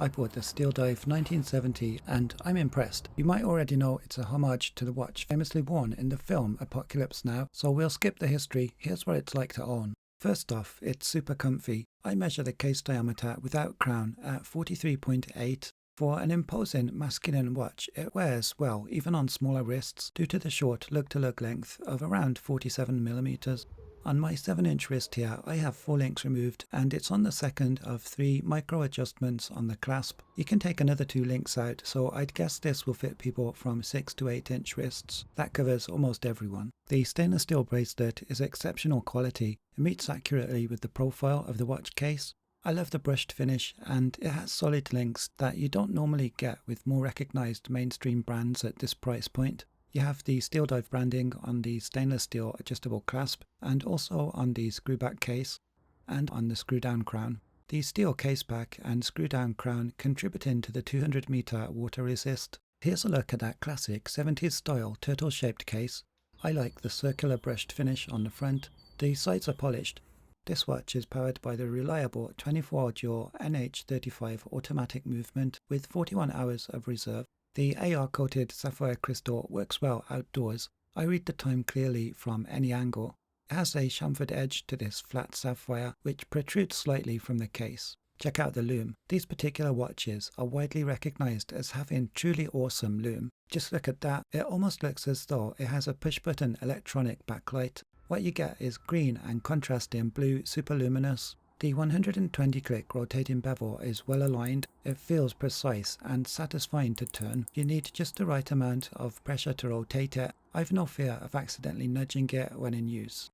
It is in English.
I bought the Steel Dive 1970 and I'm impressed. You might already know it's a homage to the watch famously worn in the film Apocalypse Now, so we'll skip the history. Here's what it's like to own. First off, it's super comfy. I measure the case diameter without crown at 43.8. For an imposing masculine watch, it wears well even on smaller wrists due to the short lug-to-lug length of around 47mm. On my 7-inch wrist here, I have 4 links removed and it's on the second of 3 micro adjustments on the clasp. You can take another 2 links out, so I'd guess this will fit people from 6 to 8-inch wrists. That covers almost everyone. The stainless steel bracelet is exceptional quality. It meets accurately with the profile of the watch case. I love the brushed finish and it has solid links that you don't normally get with more recognised mainstream brands at this price point. You have the Steel Dive branding on the stainless steel adjustable clasp and also on the screw back case and on the screw down crown. The steel case back and screw down crown contributing to the 200-meter water resist. Here's a look at that classic 70s style turtle shaped case. I like the circular brushed finish on the front. The sides are polished. This watch is powered by the reliable 24-jaw NH35 automatic movement with 41 hours of reserve. The AR-coated sapphire crystal works well outdoors. I read the time clearly from any angle. It has a chamfered edge to this flat sapphire which protrudes slightly from the case. Check out the lume. These particular watches are widely recognized as having truly awesome lume. Just look at that. It almost looks as though it has a push-button electronic backlight. What you get is green and contrasting blue superluminous. The 120-click rotating bevel is well aligned. It feels precise and satisfying to turn. You need just the right amount of pressure to rotate it. I've no fear of accidentally nudging it when in use.